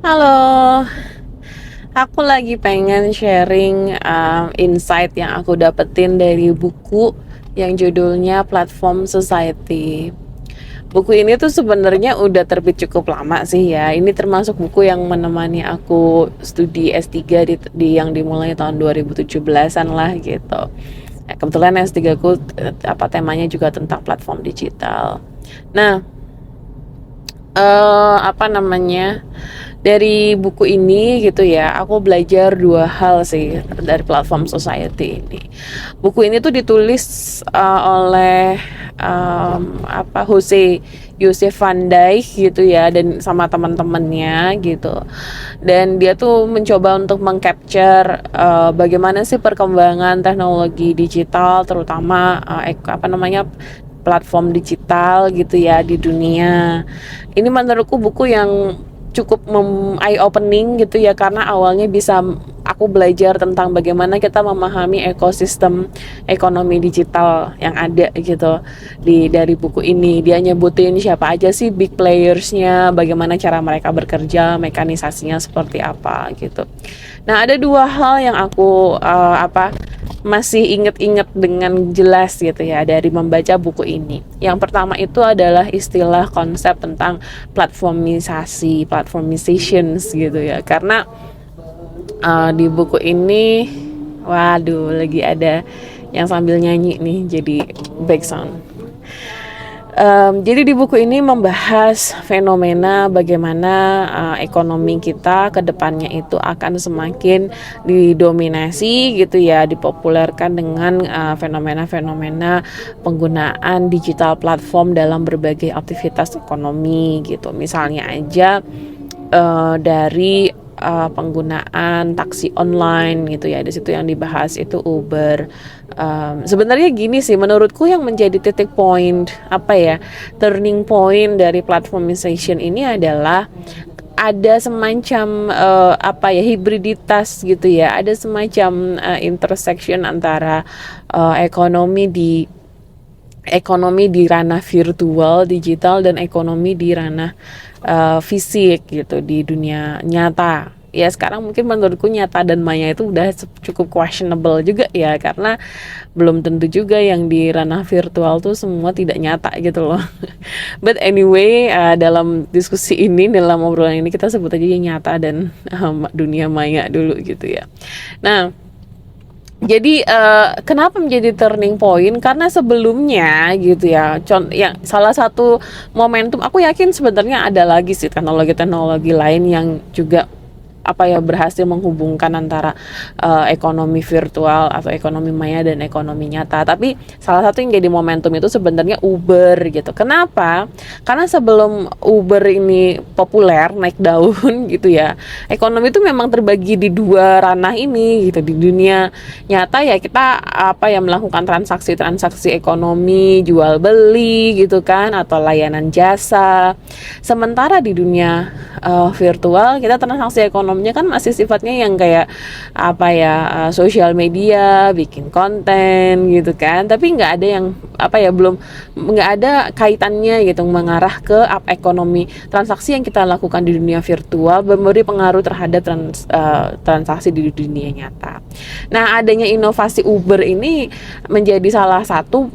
Halo, aku lagi pengen sharing insight yang aku dapetin dari buku yang judulnya Platform Society. Buku ini tuh sebenarnya udah terbit cukup lama sih ya. Ini termasuk buku yang menemani aku studi S3 yang dimulai tahun 2017-an lah gitu. Kebetulan S3 aku temanya juga tentang platform digital. Nah, apa namanya, dari buku ini gitu ya, aku belajar dua hal sih dari Platform Society ini. Buku ini tuh ditulis oleh Jose Yosef Van Dijk gitu ya, dan sama teman-temannya gitu. Dan dia tuh mencoba untuk mengcapture bagaimana sih perkembangan teknologi digital, terutama platform digital gitu ya di dunia. Ini menurutku buku yang cukup eye opening gitu ya, karena awalnya bisa aku belajar tentang bagaimana kita memahami ekosistem ekonomi digital yang ada gitu. Dari buku ini dia nyebutin siapa aja sih big playersnya, bagaimana cara mereka bekerja, mekanisasinya seperti apa gitu. Nah, ada dua hal yang aku masih inget-inget dengan jelas gitu ya dari membaca buku ini. Yang pertama itu adalah istilah konsep tentang platformizations gitu ya. Karena di buku ini, waduh, lagi ada yang sambil nyanyi nih jadi background. Jadi di buku ini membahas fenomena bagaimana ekonomi kita ke depannya itu akan semakin didominasi gitu ya, dipopulerkan dengan fenomena-fenomena penggunaan digital platform dalam berbagai aktivitas ekonomi gitu. Misalnya aja dari penggunaan taksi online gitu ya. Di situ yang dibahas itu Uber. Sebenarnya gini sih, menurutku yang menjadi titik point turning point dari platformization ini adalah ada semacam hibriditas gitu ya. Ada semacam intersection antara ekonomi di ranah virtual, digital, dan ekonomi di ranah fisik gitu di dunia nyata. Ya sekarang mungkin menurutku nyata dan maya itu udah cukup questionable juga ya, karena belum tentu juga yang di ranah virtual tuh semua tidak nyata gitu loh. But anyway, dalam diskusi ini, dalam obrolan ini kita sebut aja nyata dan dunia maya dulu gitu ya. Nah, jadi kenapa menjadi turning point? Karena sebelumnya gitu ya, salah satu momentum, aku yakin sebenarnya ada lagi sih teknologi-teknologi lain yang juga berhasil menghubungkan antara ekonomi virtual atau ekonomi maya dan ekonomi nyata. Tapi salah satu yang jadi momentum itu sebenarnya Uber gitu. Kenapa? Karena sebelum Uber ini populer naik daun gitu ya, ekonomi itu memang terbagi di dua ranah ini gitu. Di dunia nyata ya kita melakukan transaksi ekonomi, jual beli gitu kan, atau layanan jasa. Sementara di dunia virtual kita transaksi ekonominya kan masih sifatnya yang kayak sosial media, bikin konten gitu kan, tapi nggak ada yang belum nggak ada kaitannya gitu mengarah ke ekonomi transaksi yang kita lakukan di dunia virtual memberi pengaruh terhadap transaksi di dunia nyata. Nah, adanya inovasi Uber ini menjadi salah satu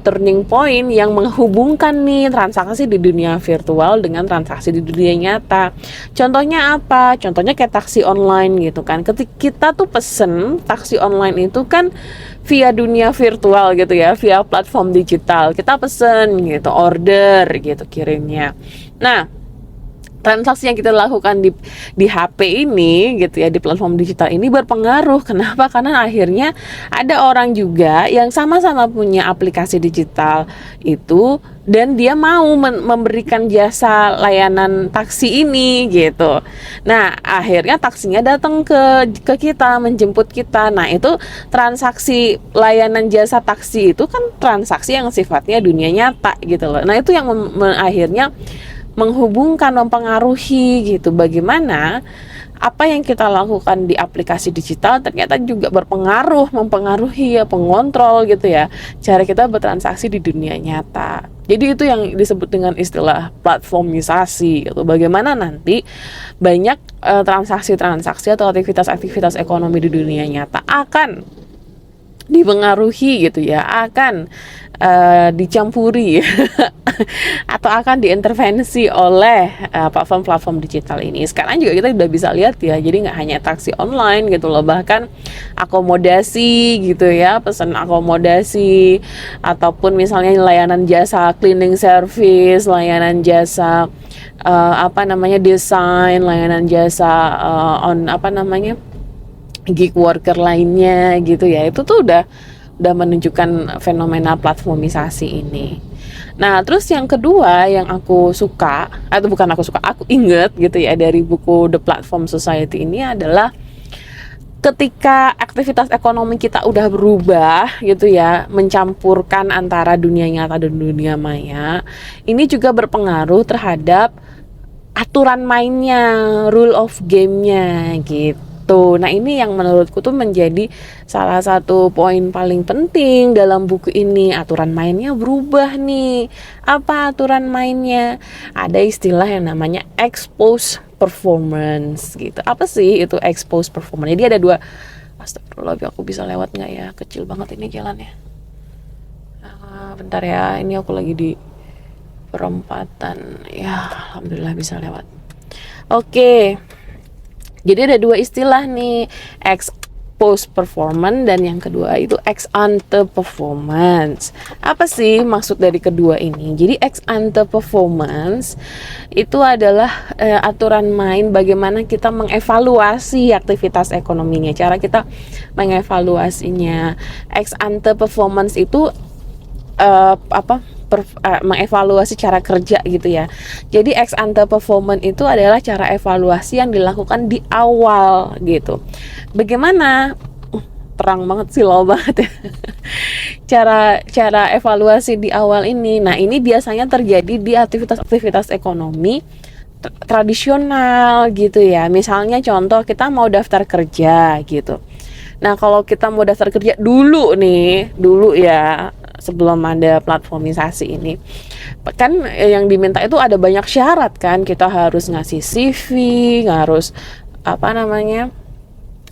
turning point yang menghubungkan nih transaksi di dunia virtual dengan transaksi di dunia nyata. Contohnya apa? Contohnya kayak taksi online gitu kan. Ketika kita tuh pesen taksi online itu kan via dunia virtual gitu ya, via platform digital. Kita pesen gitu, order gitu kirimnya. Nah, transaksi yang kita lakukan di HP ini gitu ya, di platform digital ini berpengaruh. Kenapa? Karena akhirnya ada orang juga yang sama-sama punya aplikasi digital itu dan dia mau memberikan jasa layanan taksi ini gitu. Nah, akhirnya taksinya datang ke kita, menjemput kita. Nah, itu transaksi layanan jasa taksi itu kan transaksi yang sifatnya dunia nyata gitu loh. Nah, itu yang akhirnya menghubungkan, mempengaruhi gitu, bagaimana apa yang kita lakukan di aplikasi digital ternyata juga mempengaruhi ya, pengontrol gitu ya, cara kita bertransaksi di dunia nyata. Jadi itu yang disebut dengan istilah platformisasi gitu. Bagaimana nanti banyak transaksi-transaksi atau aktivitas-aktivitas ekonomi di dunia nyata akan dipengaruhi gitu ya, akan dicampuri atau akan diintervensi oleh platform-platform digital ini. Sekarang juga kita udah bisa lihat ya, jadi nggak hanya taksi online gitu loh, bahkan akomodasi gitu ya, pesan akomodasi, ataupun misalnya layanan jasa cleaning service, layanan jasa desain, layanan jasa gig worker lainnya gitu ya. Itu tuh udah menunjukkan fenomena platformisasi ini. Nah, terus yang kedua yang aku suka, atau bukan aku suka, aku inget gitu ya dari buku The Platform Society ini adalah ketika aktivitas ekonomi kita udah berubah gitu ya, mencampurkan antara dunia nyata dan dunia maya, ini juga berpengaruh terhadap aturan mainnya, rule of game-nya gitu. Nah, ini yang menurutku tuh menjadi salah satu poin paling penting dalam buku ini. Aturan mainnya berubah nih. Apa aturan mainnya? Ada istilah yang namanya expose performance gitu. Apa sih itu expose performance? Jadi ada dua. Astagfirullah, aku bisa lewat nggak ya? Kecil banget ini jalannya. Bentar ya, ini aku lagi di perempatan. Ya, alhamdulillah bisa lewat. Oke. Jadi ada dua istilah nih, ex post performance dan yang kedua itu ex ante performance. Apa sih maksud dari kedua ini? Jadi ex ante performance itu adalah aturan main bagaimana kita mengevaluasi aktivitas ekonominya, cara kita mengevaluasinya. Ex ante performance itu mengevaluasi cara kerja gitu ya. Jadi ex ante performance itu adalah cara evaluasi yang dilakukan di awal gitu. Bagaimana? Terang banget sih, low banget ya. Cara evaluasi di awal ini. Nah, ini biasanya terjadi di aktivitas-aktivitas ekonomi tradisional gitu ya. Misalnya contoh kita mau daftar kerja gitu. Nah, kalau kita mau daftar kerja dulu ya, sebelum ada platformisasi ini, kan yang diminta itu ada banyak syarat kan. Kita harus ngasih CV, harus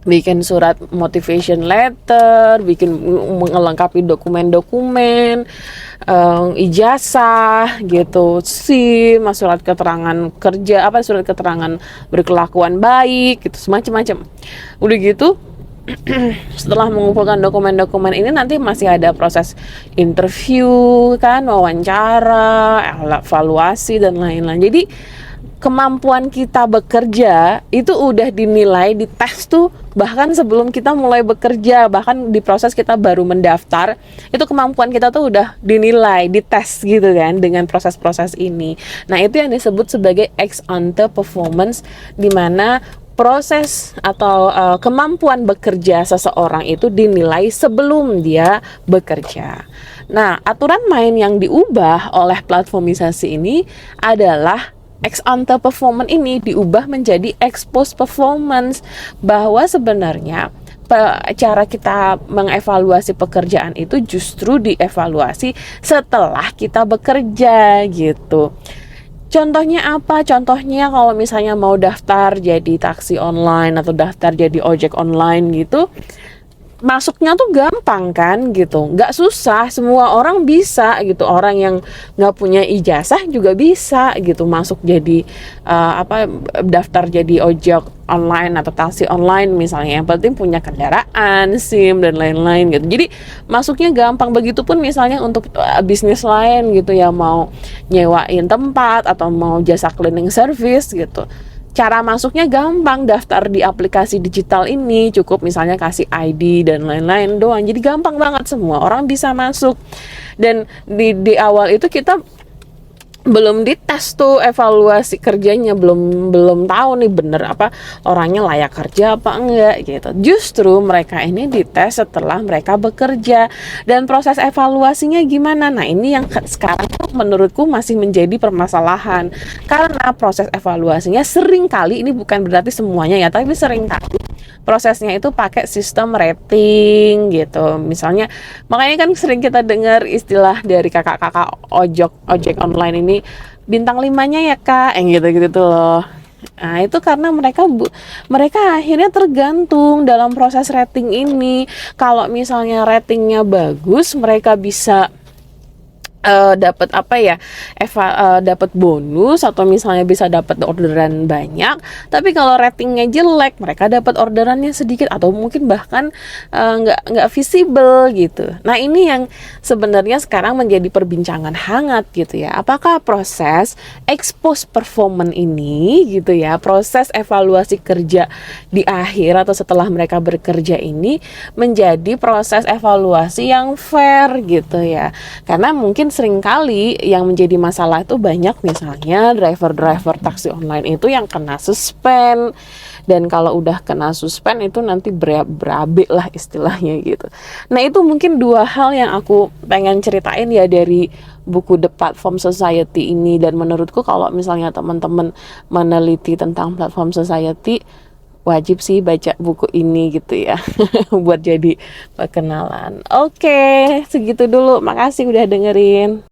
bikin surat motivation letter, melengkapi dokumen-dokumen, ijazah gitu, SIM, surat keterangan kerja, surat keterangan berkelakuan baik gitu, semacam-macam. Udah gitu setelah mengumpulkan dokumen-dokumen ini nanti masih ada proses interview kan, wawancara, evaluasi dan lain-lain. Jadi kemampuan kita bekerja itu udah dinilai, dites tuh bahkan sebelum kita mulai bekerja, bahkan di proses kita baru mendaftar, itu kemampuan kita tuh udah dinilai, dites gitu kan dengan proses-proses ini. Nah, itu yang disebut sebagai ex ante performance, di mana proses atau kemampuan bekerja seseorang itu dinilai sebelum dia bekerja. Nah, aturan main yang diubah oleh platformisasi ini adalah ex ante performance ini diubah menjadi ex post performance, bahwa sebenarnya cara kita mengevaluasi pekerjaan itu justru dievaluasi setelah kita bekerja gitu. Contohnya apa? Contohnya kalau misalnya mau daftar jadi taksi online atau daftar jadi ojek online gitu, masuknya tuh gampang kan gitu, nggak susah, semua orang bisa gitu. Orang yang nggak punya ijazah juga bisa gitu masuk jadi daftar jadi ojek online atau taksi online misalnya. Yang penting punya kendaraan, SIM dan lain-lain gitu. Jadi masuknya gampang. Begitupun misalnya untuk bisnis lain gitu ya, mau nyewain tempat atau mau jasa cleaning service gitu. Cara masuknya gampang, daftar di aplikasi digital ini, cukup misalnya kasih ID dan lain-lain doang. Jadi gampang banget, semua orang bisa masuk. Dan di awal itu kita belum dites tuh evaluasi kerjanya, belum tahu nih bener apa orangnya layak kerja apa enggak gitu. Justru mereka ini dites setelah mereka bekerja. Dan proses evaluasinya gimana? Nah, ini yang sekarang tuh menurutku masih menjadi permasalahan, karena proses evaluasinya sering kali, ini bukan berarti semuanya ya, tapi sering kali prosesnya itu pakai sistem rating gitu. Misalnya, makanya kan sering kita dengar istilah dari kakak-kakak ojek online ini, bintang 5-nya ya kak, yang gitu-gitu tuh loh. Nah, itu karena mereka akhirnya tergantung dalam proses rating ini. Kalau misalnya ratingnya bagus, mereka bisa dapat apa ya, dapat bonus, atau misalnya bisa dapat orderan banyak. Tapi kalau ratingnya jelek, mereka dapat orderannya sedikit, atau mungkin bahkan nggak visible gitu. Nah, ini yang sebenarnya sekarang menjadi perbincangan hangat gitu ya. Apakah proses expose performance ini gitu ya, proses evaluasi kerja di akhir atau setelah mereka bekerja ini menjadi proses evaluasi yang fair gitu ya. Karena mungkin seringkali yang menjadi masalah itu banyak, misalnya driver-driver taksi online itu yang kena suspend, dan kalau udah kena suspend itu nanti berabe lah istilahnya gitu. Nah, itu mungkin dua hal yang aku pengen ceritain ya dari buku The Platform Society ini. Dan menurutku kalau misalnya teman-teman meneliti tentang Platform Society, wajib sih baca buku ini gitu ya buat jadi perkenalan. Oke, segitu dulu. Makasih udah dengerin.